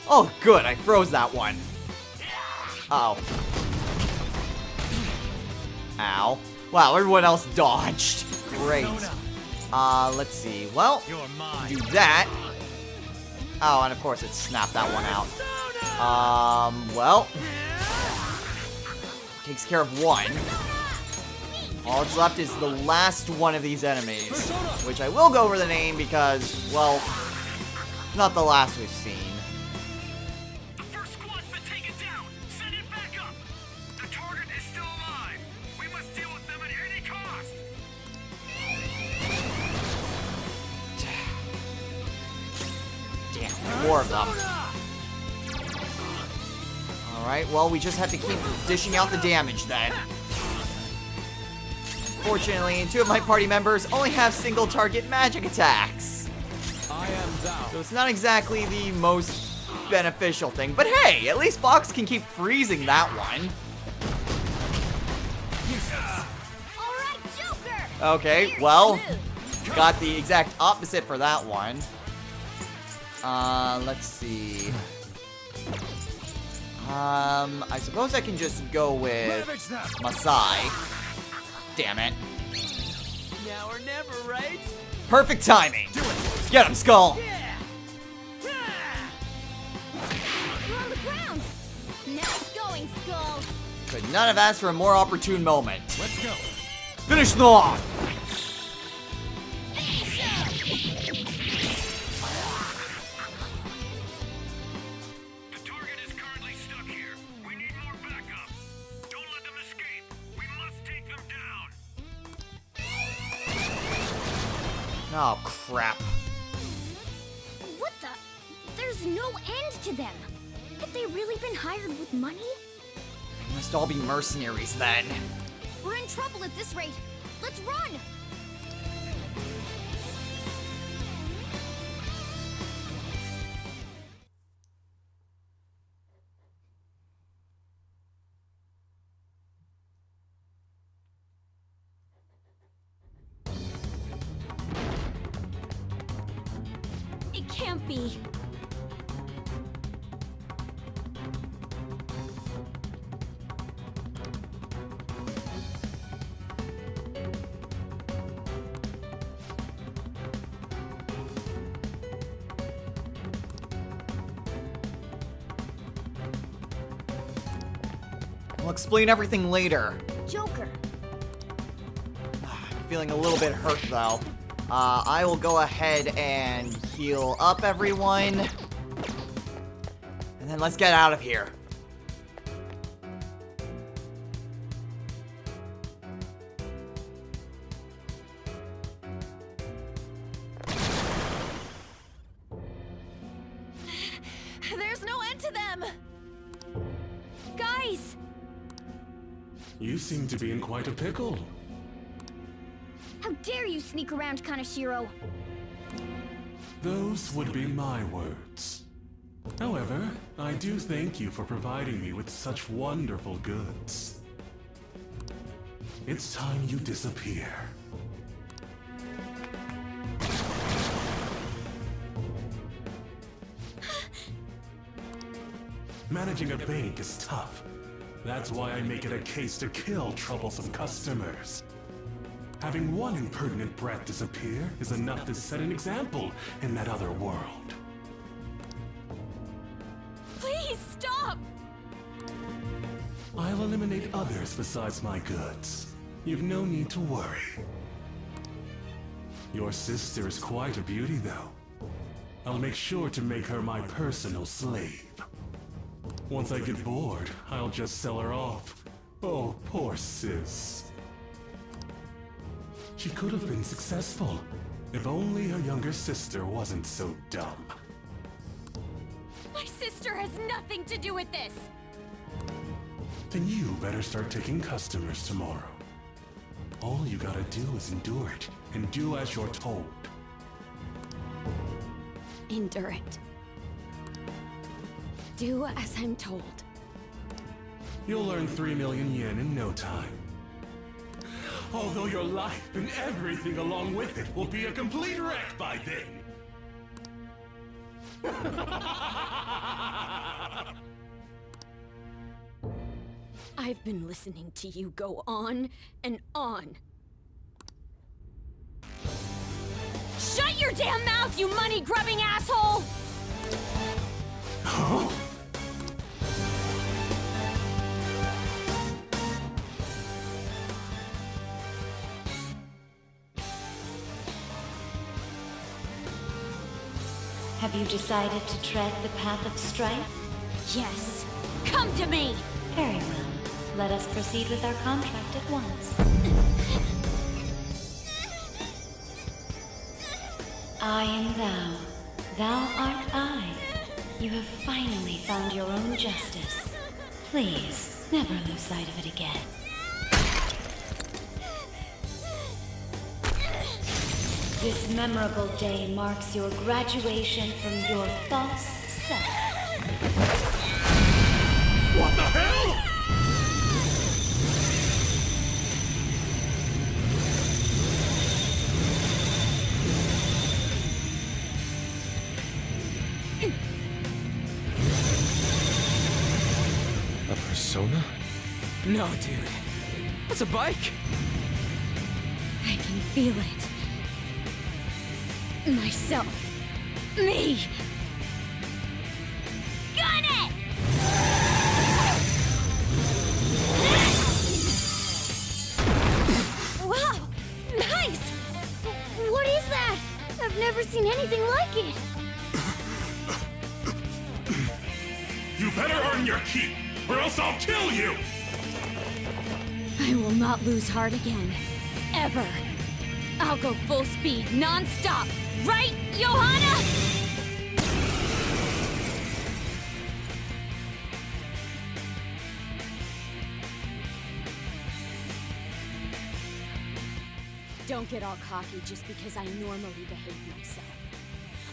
Speaker 1: Oh, good, I froze that one. Uh-oh. Ow. Wow, everyone else dodged. Great. Let's see. Well, do that. Oh, and of course it snapped that one out. Well. Takes care of one. All that's left is the last one of these enemies. Which I will go over the name because, well, not the last we've seen.
Speaker 11: The first squad's been taken down. Send it back up. The target is still alive. We must deal with them at any cost.
Speaker 1: Damn, 4 of them. Alright, well, we just have to keep dishing out the damage then. Unfortunately, 2 of my party members only have single target magic attacks.
Speaker 10: I am thou.
Speaker 1: So it's not exactly the most beneficial thing. But hey, at least Fox can keep freezing that one.
Speaker 5: Alright, Joker!
Speaker 1: Okay, well, got the exact opposite for that one. Let's see. I suppose I can just go with Masai. Damn it.
Speaker 2: Now or never, right?
Speaker 1: Perfect timing. Get him, Skull.
Speaker 5: We're on the ground! Nice going, Skull!
Speaker 1: Could not have asked for a more opportune moment.
Speaker 12: Let's go.
Speaker 1: Finish them off.
Speaker 11: The target is currently stuck here. We need more backup. Don't let them escape. We must take them down.
Speaker 1: Oh, crap.
Speaker 5: What the? There's no end to them! Have they really been hired with money?
Speaker 1: They must all be mercenaries then.
Speaker 5: We're in trouble at this rate! Let's run!
Speaker 6: It can't be.
Speaker 1: I'll explain everything later.
Speaker 5: Joker!
Speaker 1: I'm feeling a little bit hurt though. I will go ahead and heal up everyone. And then let's get out of here.
Speaker 3: There's no end to them!
Speaker 6: Guys!
Speaker 12: You seem to be in quite a pickle.
Speaker 5: How dare you sneak around Kanashiro?
Speaker 12: Those would be my words. However, I do thank you for providing me with such wonderful goods. It's time you disappear. Managing a bank is tough. That's why I make it a case to kill troublesome customers. Having one impertinent brat disappear is enough to set an example in that other world.
Speaker 3: Please stop!
Speaker 12: I'll eliminate others besides my goods. You've no need to worry. Your sister is quite a beauty, though. I'll make sure to make her my personal slave. Once I get bored, I'll just sell her off. Oh, poor sis. She could have been successful, if only her younger sister wasn't so dumb.
Speaker 3: My sister has nothing to do with this!
Speaker 12: Then you better start taking customers tomorrow. All you gotta do is endure it, and do as you're told.
Speaker 6: Endure it. Do as I'm told.
Speaker 12: You'll earn 3 million yen in no time. Although your life and everything along with it will be a complete wreck by then.
Speaker 6: I've been listening to you go on and on. Shut your damn mouth, you money-grubbing asshole!
Speaker 12: Huh?
Speaker 13: Have you decided to tread the path of strife?
Speaker 6: Yes. Come to me!
Speaker 13: Very well. Let us proceed with our contract at once. I am thou. Thou art I. You have finally found your own justice. Please, never lose sight of it again. This memorable day marks your graduation from your false self.
Speaker 12: What the hell?
Speaker 4: A persona?
Speaker 2: No, dude. That's a bike.
Speaker 5: I can feel it. Myself. Me! Got it! Wow! Nice! What is that? I've never seen anything like it.
Speaker 12: You better earn your keep, or else I'll kill you!
Speaker 5: I will not lose heart again. Ever. I'll go full speed, non-stop. Right, Johanna?
Speaker 14: Don't get all cocky just because I normally behave myself.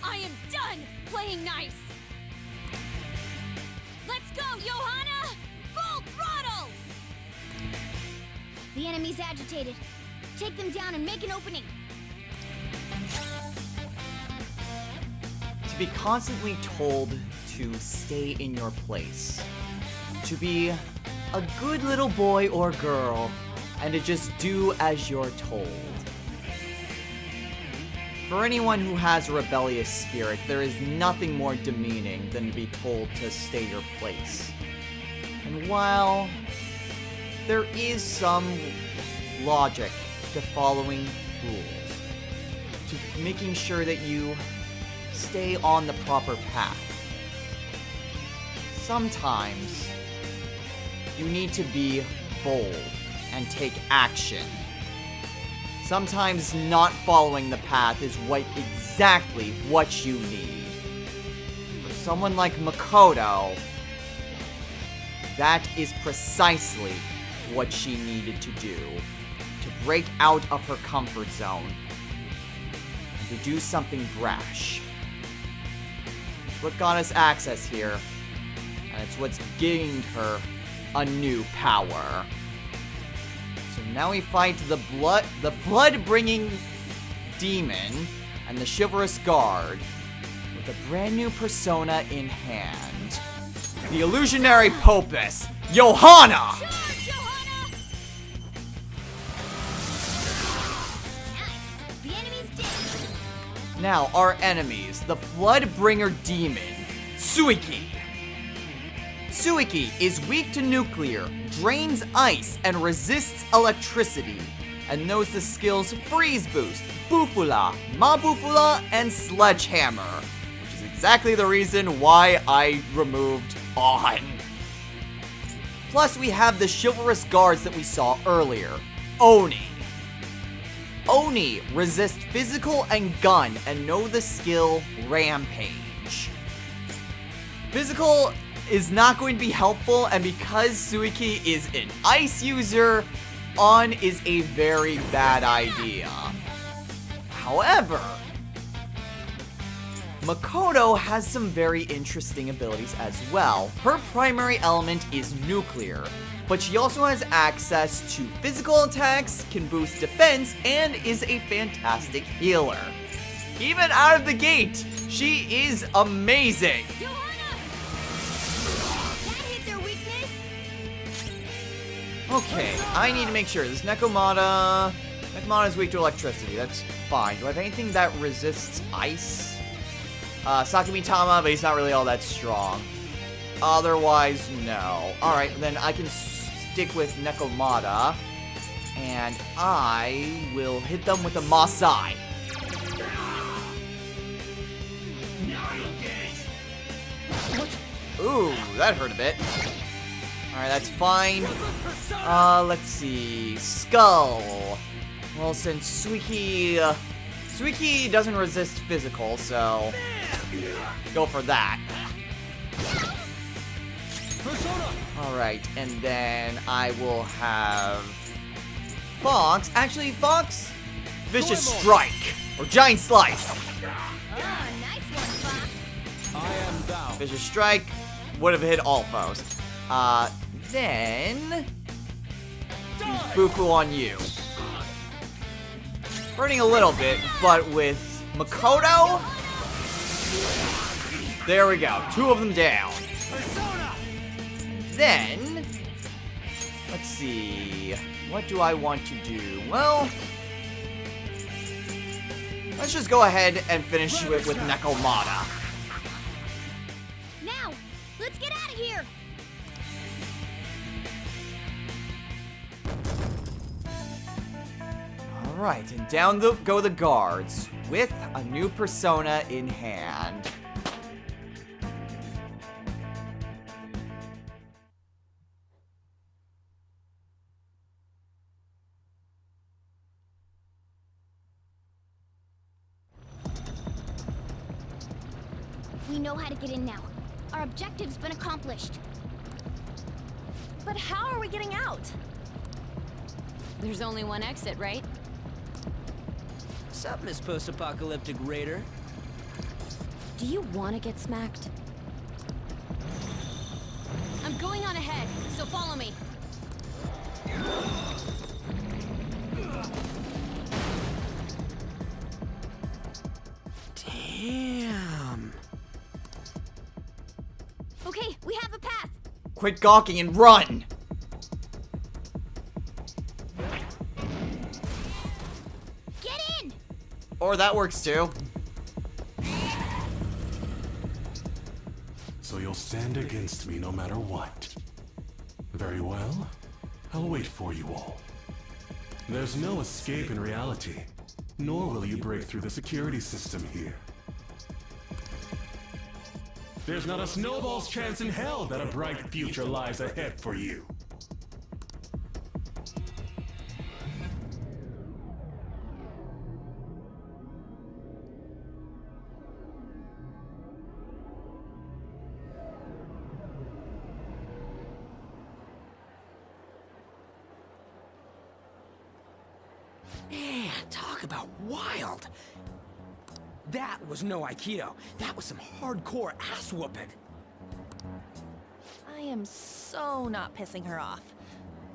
Speaker 14: I am done playing nice! Let's go, Johanna! Full throttle!
Speaker 5: The enemy's agitated. Take them down and make an opening.
Speaker 1: To be constantly told to stay in your place. To be a good little boy or girl, and to just do as you're told. For anyone who has a rebellious spirit, there is nothing more demeaning than to be told to stay your place. And while there is some logic to following rules, to making sure that you stay on the proper path, sometimes you need to be bold and take action. Sometimes not following the path is exactly what you need. For someone like Makoto, that is precisely what she needed to do. To break out of her comfort zone. And to do something brash. It's what got us access here. And it's what's gained her a new power. So now we fight the blood-bringing demon and the chivalrous guard with a brand new persona in hand. The illusionary Popus, Johanna! Now, our enemies, the Floodbringer Demon, Suiki. Suiki is weak to nuclear, drains ice, and resists electricity, and knows the skills Freeze Boost, Bufula, Mabufula, and Sledgehammer, which is exactly the reason why I removed On. Plus, we have the chivalrous guards that we saw earlier, Oni. Oni resist physical and gun and know the skill Rampage. Physical is not going to be helpful, and because Suiki is an ice user, On is a very bad idea. However, Makoto has some very interesting abilities as well. Her primary element is nuclear, but she also has access to physical attacks, can boost defense, and is a fantastic healer. Even out of the gate, she is amazing. Okay, I need to make sure. This Nekomata is weak to electricity. That's fine. Do I have anything that resists ice? Sakimitama, but he's not really all that strong. Otherwise, no. Alright, then I can stick with Nekomata. And I will hit them with a Masai. Ooh, that hurt a bit. Alright, that's fine. Let's see. Skull. Well, since Suiki doesn't resist physical, so go for that. Alright, and then I will have Fox. Actually, Fox, Vicious Strike. Or giant slice.
Speaker 5: Oh, nice one, Fox.
Speaker 10: I am thou.
Speaker 1: Vicious strike would have hit all foes. Then use Bufu on you. Burning a little bit, but with Makoto, there we go. 2 of them down. Then, let's see. What do I want to do? Well, let's just go ahead and finish it with Nekomata.
Speaker 5: Now, let's get out of here.
Speaker 1: Alright, and down go the guards, with a new persona in hand.
Speaker 5: We know how to get in now. Our objective's been accomplished.
Speaker 3: But how are we getting out?
Speaker 14: There's only one exit, right?
Speaker 2: Sup, Miss Post-Apocalyptic Raider?
Speaker 14: Do you want to get smacked? I'm going on ahead, so follow me.
Speaker 2: Damn.
Speaker 5: Okay, we have a path.
Speaker 1: Quit gawking and run!
Speaker 5: Get in!
Speaker 1: Or that works too.
Speaker 12: So you'll stand against me no matter what. Very well. I'll wait for you all. There's no escape in reality, nor will you break through the security system here. There's not a snowball's chance in hell that a bright future lies ahead for you.
Speaker 2: Man, talk about wild. That was no Aikido. That was some hardcore ass whooping.
Speaker 3: I am so not pissing her off.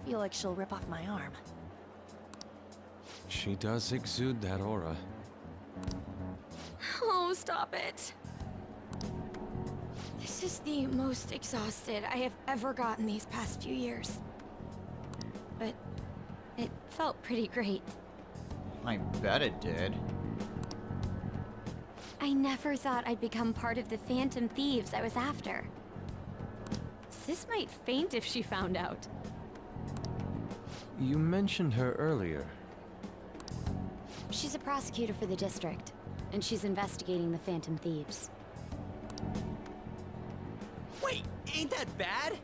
Speaker 3: Feel like she'll rip off my arm.
Speaker 4: She does exude that aura.
Speaker 6: Oh, stop it. This is the most exhausted I have ever gotten these past few years. But it felt pretty great.
Speaker 1: I bet it did.
Speaker 6: I never thought I'd become part of the Phantom Thieves I was after.
Speaker 14: Sis might faint if she found out.
Speaker 4: You mentioned her earlier.
Speaker 14: She's a prosecutor for the district, and she's investigating the Phantom Thieves.
Speaker 2: Wait, ain't that bad?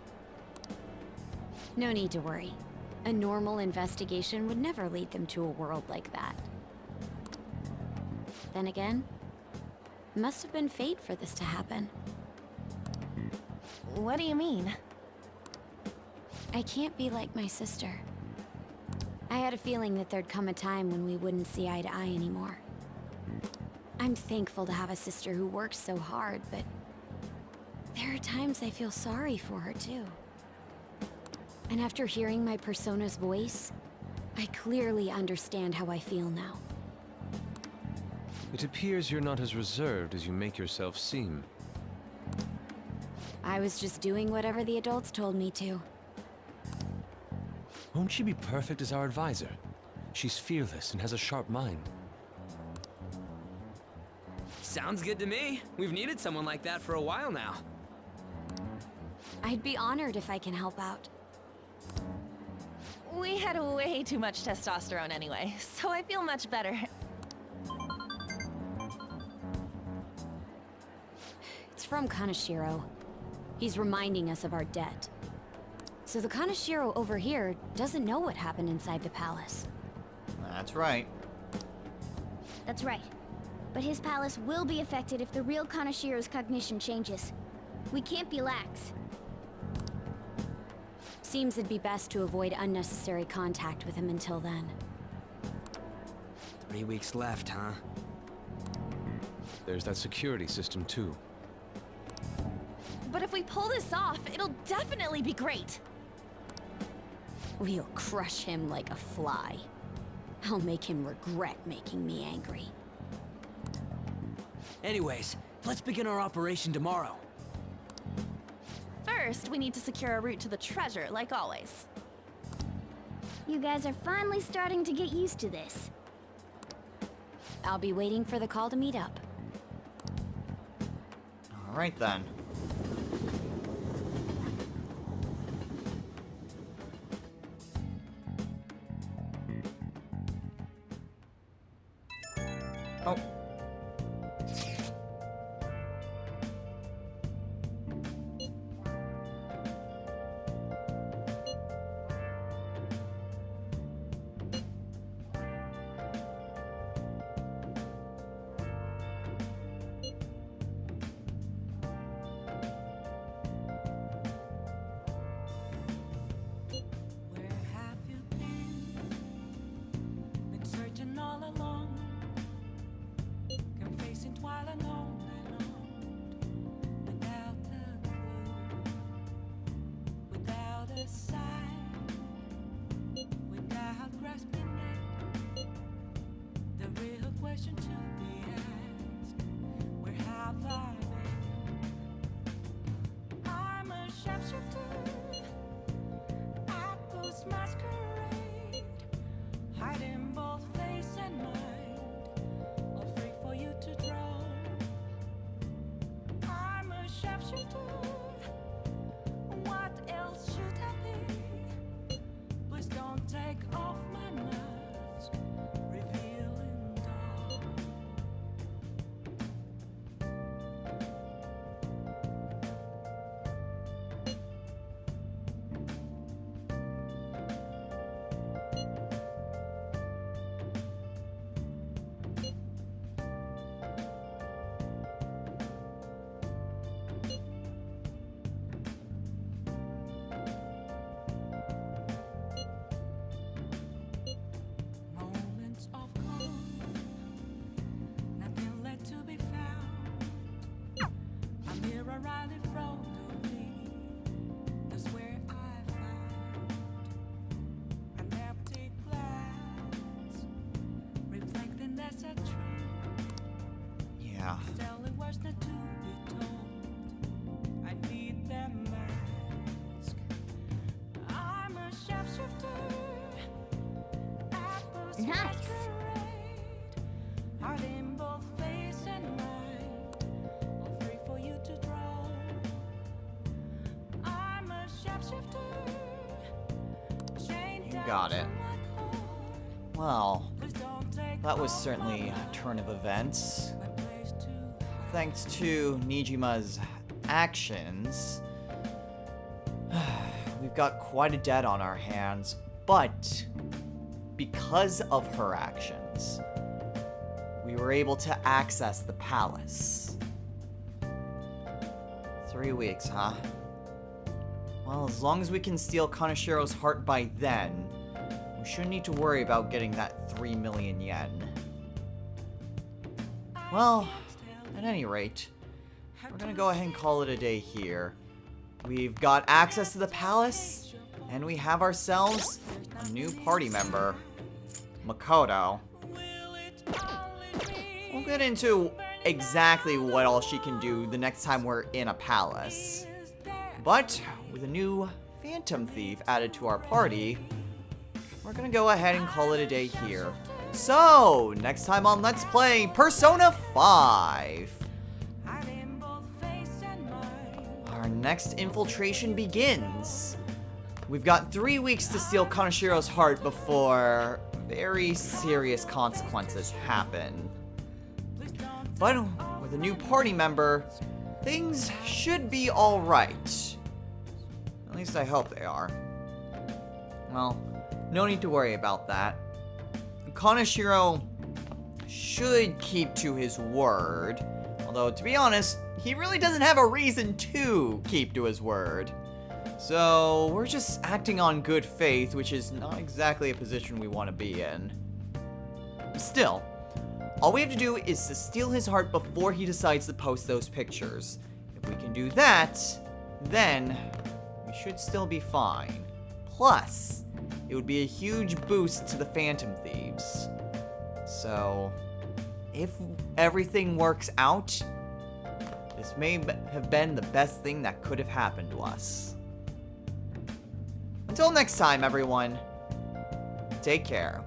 Speaker 14: No need to worry. A normal investigation would never lead them to a world like that. Then again, it must have been fate for this to happen.
Speaker 3: What do you mean?
Speaker 14: I can't be like my sister. I had a feeling that there'd come a time when we wouldn't see eye to eye anymore. I'm thankful to have a sister who works so hard, but there are times I feel sorry for her too. And after hearing my persona's voice, I clearly understand how I feel now.
Speaker 4: It appears you're not as reserved as you make yourself seem.
Speaker 14: I was just doing whatever the adults told me to.
Speaker 4: Won't she be perfect as our advisor? She's fearless and has a sharp mind.
Speaker 2: Sounds good to me. We've needed someone like that for a while now.
Speaker 14: I'd be honored if I can help out.
Speaker 3: We had way too much testosterone anyway, so I feel much better.
Speaker 14: It's from Kaneshiro. He's reminding us of our debt. So the Kaneshiro over here doesn't know what happened inside the palace.
Speaker 1: That's right.
Speaker 5: That's right. But his palace will be affected if the real Kaneshiro's cognition changes. We can't be lax.
Speaker 14: Seems it'd be best to avoid unnecessary contact with him until then.
Speaker 2: 3 weeks left, huh?
Speaker 4: There's that security system too.
Speaker 3: But if we pull this off, it'll definitely be great.
Speaker 14: We'll crush him like a fly. I'll make him regret making me angry.
Speaker 2: Anyways, let's begin our operation tomorrow.
Speaker 3: First, we need to secure a route to the treasure, like always.
Speaker 5: You guys are finally starting to get used to this.
Speaker 14: I'll be waiting for the call to meet up.
Speaker 1: Alright then. Oh.
Speaker 7: Where have you been? Been searching all along, confessing while alone and on, without a clue, without a sign, without grasping it. The real question to be asked: where have I been? I'm a sharpshooter. Apples masquerade, hiding both face and mind, all free for you to draw. I'm a sharpshooter. What else should I be? Please don't take off my mask, revealing dawn. Moments of calm, nothing left to be found. A mirror right in front of me, that's where I found an empty glass, reflecting that's a truth.
Speaker 1: Yeah.
Speaker 7: Telling words not to be told. I need that mask. I'm a sharpshooter. Apples
Speaker 5: Nice.
Speaker 7: masquerade, hiding both face and mind, all free for you to draw. I'm a sharpshooter. Chained down
Speaker 1: got
Speaker 7: to
Speaker 1: it.
Speaker 7: my core.
Speaker 1: Well,
Speaker 7: Please don't take
Speaker 1: that was
Speaker 7: off
Speaker 1: certainly a turn of events.
Speaker 7: my place to hide.
Speaker 1: Thanks to Nijima's actions, we've got quite a debt on our hands, but because of her actions, we were able to access the palace. 3 weeks, huh? Well, as long as we can steal Kanashiro's heart by then, we shouldn't need to worry about getting that 3 million yen. Well, at any rate, we're gonna go ahead and call it a day here. We've got access to the palace, and we have ourselves a new party member, Makoto. We'll get into exactly what all she can do the next time we're in a palace. But with a new Phantom Thief added to our party, we're gonna go ahead and call it a day here. So, next time on Let's Play Persona 5. Our next infiltration begins. We've got 3 weeks to steal Kanashiro's heart before very serious consequences happen. But with a new party member, things should be alright. At least I hope they are. Well, no need to worry about that. Kanashiro should keep to his word. Although, to be honest, he really doesn't have a reason to keep to his word. So, we're just acting on good faith, which is not exactly a position we want to be in. Still, All we have to do is to steal his heart before he decides to post those pictures. If we can do that, then we should still be fine. Plus, it would be a huge boost to the Phantom Thieves. So, if everything works out, this may have been the best thing that could have happened to us. Until next time, everyone, take care.